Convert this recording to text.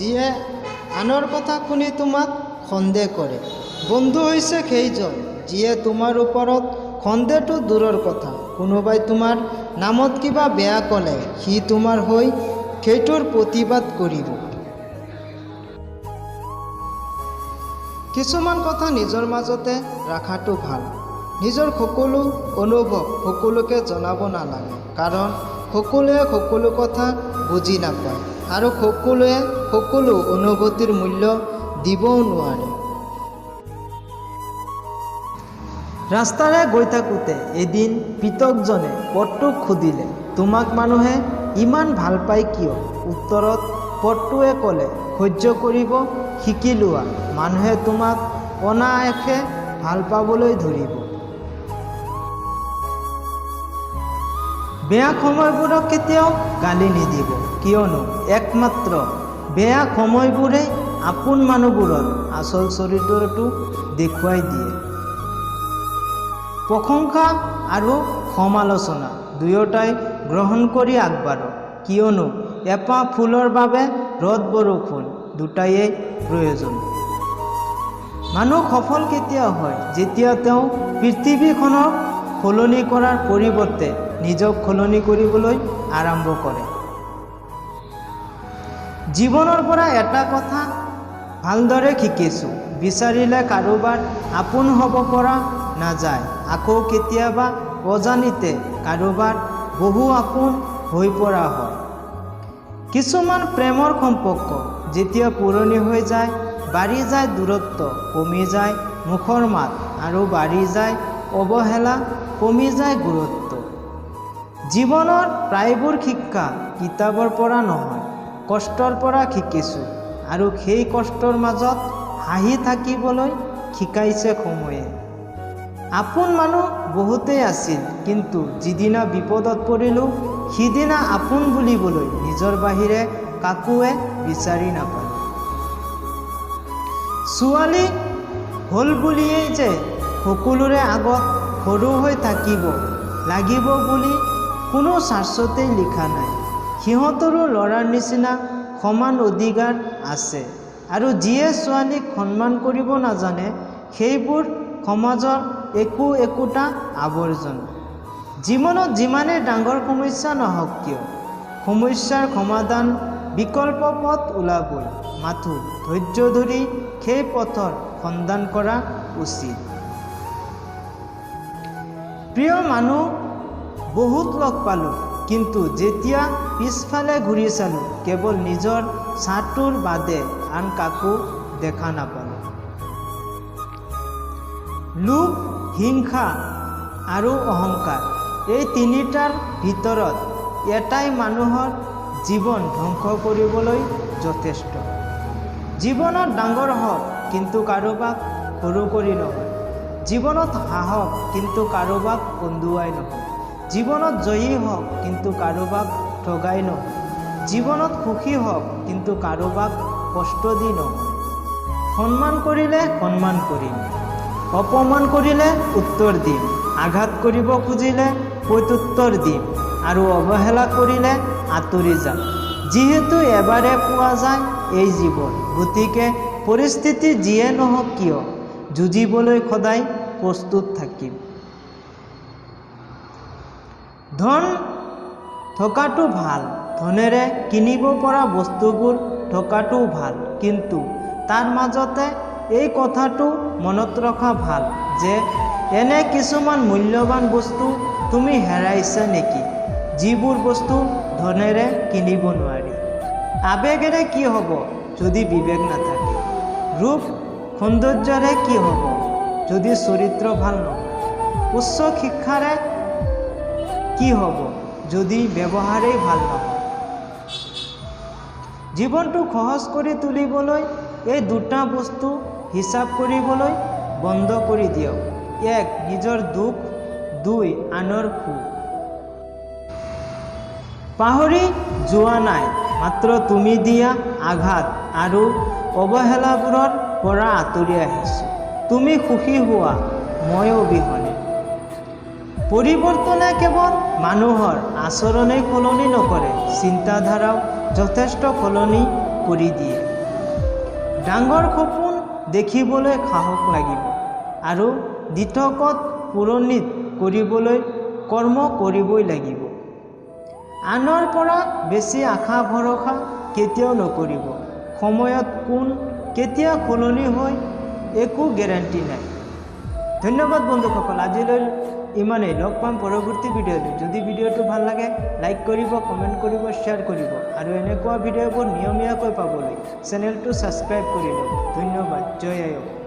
যিয়ে আনৰ কথা শুনি তোমাক সন্দেহ কৰে। বন্ধু হৈছে সেইজন যিয়ে তোমাৰ ওপৰত সন্দেহটো দূৰৰ কথা, কোনোবাই তোমাৰ নামত কিবা বেয়া ক'লে সি তোমাৰ হৈ সেইটোৰ প্ৰতিবাদ কৰিব। কিছুমান কথা নিজৰ মাজতে ৰখাটো ভাল। নিজৰ সকলো অনুভৱ সকলোকে জনাব নালাগে, কাৰণ সকলোৱে সকলো কথা বুজি নাপায় আৰু সকলোৱে সকলো অনুভূতিৰ মূল্য দিবও নোৱাৰে। ৰাস্তাৰে গৈ থাকোঁতে এদিন পৃথকজনে পথটোক সুধিলে, তোমাক মানুহে ইমান ভাল পায় কিয়? উত্তৰত পথটোৱে ক'লে, সহ্য কৰিব শিকি লোৱা, মানুহে তোমাক অনায়াসে ভাল পাবলৈ ধৰিব। বেয়া সময়বোৰক কেতিয়াও গালি নিদিব, কিয়নো একমাত্ৰ বেয়া সময়বোৰেই আপোন মানুহবোৰৰ আচল চৰিত্ৰটো দেখুৱাই দিয়ে। প্ৰশংসা আৰু সমালোচনা দুয়োটাই গ্ৰহণ কৰি আগবাঢ়ক, কিয়নো এপাহ ফুলৰ বাবে ৰ'দ বৰষুণ দুটায়েই প্ৰয়োজন। মানুহ সফল কেতিয়া হয়? যেতিয়া তেওঁ পৃথিৱীখনক সলনি কৰাৰ পৰিৱৰ্তে নিজক সলনি কৰিবলৈ আৰম্ভ কৰে। জীৱনৰ পৰা এটা কথা ভালদৰে শিকিছোঁ, বিচাৰিলে কাৰোবাৰ আপোন হ'ব পৰা নাযায়, আকৌ কেতিয়াবা অজানিতে কাৰোবাৰ বহু আপোন হৈ পৰা হয়। কিছুমান প্ৰেমৰ সম্পৰ্ক যেতিয়া পুৰণি হৈ যায়, বাঢ়ি যায় দূৰত্ব, কমি যায় মুখৰ মাত আৰু বাঢ়ি যায় অৱহেলা, কমি যায় গুৰুত্ব। জীৱনৰ প্ৰায়বোৰ শিক্ষা কিতাপৰ পৰা নহয়, কষ্টৰ পৰা শিকিছোঁ, আৰু সেই কষ্টৰ মাজত হাঁহি থাকিবলৈ শিকাইছে সময়ে। আপোন মানুহ বহুতেই আছিল, কিন্তু যিদিনা বিপদত পৰিলোঁ সিদিনা আপোন বুলিবলৈ নিজৰ বাহিৰে কাকোৱে বিচাৰি নাপালোঁ। ছোৱালী হ'ল বুলিয়েই যে সকলোৰে আগত সৰু হৈ থাকিব লাগিব বুলি কোনো শাস্ত্ৰতেই লিখা নাই। সিহঁতৰো ল'ৰাৰ নিচিনা সমান অধিকাৰ আছে, আৰু যিয়ে ছোৱালীক সন্মান কৰিব নাজানে সেইবোৰ সমাজৰ একোটা আৱৰ্জনা। জীৱনত যিমানেই ডাঙৰ সমস্যা নহওক কিয়, সমস্যাৰ সমাধান বিকল্প পথ ওলাবই, মাথো ধৈৰ্য ধৰি সেই পথৰ সন্ধান কৰা উচিত। প্ৰিয় মানুহ বহুত লগ পালোঁ, কিন্তু যেতিয়া পিছফালে ঘূৰি চালোঁ কেৱল নিজৰ ছাটোৰ বাদে আন কাকো দেখা নাপালোঁ। লোভ, হিংসা আৰু অহংকাৰ, এই তিনিটাৰ ভিতৰত এটাই মানুহৰ জীৱন ধ্বংস কৰিবলৈ যথেষ্ট। জীৱনত ডাঙৰ হওক, কিন্তু কাৰোবাক সৰু কৰি নহয়। জীৱনত হাঁহক, কিন্তু কাৰোবাক কন্দুৱাই নহয়। জীৱনত জয়ী হওক, কিন্তু কাৰোবাক ঠগাই নহয়। জীৱনত সুখী হওক, কিন্তু কাৰোবাক কষ্ট দি নহয়। সন্মান কৰিলে সন্মান কৰিম, অপমান কৰিলে উত্তৰ দিম, আঘাত কৰিব খুজিলে প্ৰত্যুত্তৰ দিম, আৰু অৱহেলা কৰিলে আঁতৰি যাম। যিহেতু এবাৰে পোৱা যায় এই জীৱন, গতিকে পৰিস্থিতি যিয়ে নহওক কিয় যুঁজিবলৈ সদায় প্ৰস্তুত থাকিম। ধন থকাটো ভাল, ধনেৰে কিনিব পৰা বস্তুবোৰ থকাটোও ভাল, কিন্তু তাৰ মাজতে এই কথাটো মনত ৰখা ভাল যে এনে কিছুমান মূল্যৱান বস্তু তুমি হেৰাইছা নেকি, যিবোৰ বস্তু ধনেৰে কিনিব নোৱাৰি। আৱেগেৰে কি হ'ব যদি বিবেক নাথাকে? ৰূপ সৌন্দৰ্যৰে কি হ'ব যদি চৰিত্ৰ ভাল নহয়? উচ্চ শিক্ষাৰে কি হ'ব যদি ব্যৱহাৰেই ভাল নহয়? জীৱনটো সহজ কৰি তুলিবলৈ এই দুটা বস্তু হিচাপ কৰিবলৈ বন্ধ কৰি দিয়ক। 1. নিজৰ দুখ, 2. আনৰ সুখ। পাহৰি যোৱা নাই, মাত্ৰ তুমি দিয়া আঘাত আৰু অৱহেলাবোৰৰ পৰা আঁতৰি আহিছোঁ। তুমি সুখী হোৱা, মই অবিহনে। পৰিৱৰ্তনে কেৱল মানুহৰ আচৰণেই সলনি নকৰে, চিন্তাধাৰাও যথেষ্ট সলনি কৰি দিয়ে। ডাঙৰ সপোন দেখিবলৈ সাহস লাগিব আৰু দিঠকত পূৰণিত কৰিবলৈ কৰ্ম কৰিবই লাগিব। আনৰ পৰা বেছি আশা ভৰসা কেতিয়াও নকৰিব। সময়ত কোন কেতিয়া সলনি হয় একো গেৰাণ্টি নাই। ধন্যবাদ বন্ধুসকল, আজিলৈ ইমানেই। লগ পাম পৰৱৰ্তী ভিডিঅ'লৈ। যদি ভিডিঅ'টো ভাল লাগে লাইক কৰিব, কমেণ্ট কৰিব, শ্বেয়াৰ কৰিব আৰু এনেকুৱা ভিডিঅ'বোৰ নিয়মীয়াকৈ পাবলৈ চেনেলটো ছাবস্ক্ৰাইব কৰি লওক। ধন্যবাদ। জয় আয়ুৰ।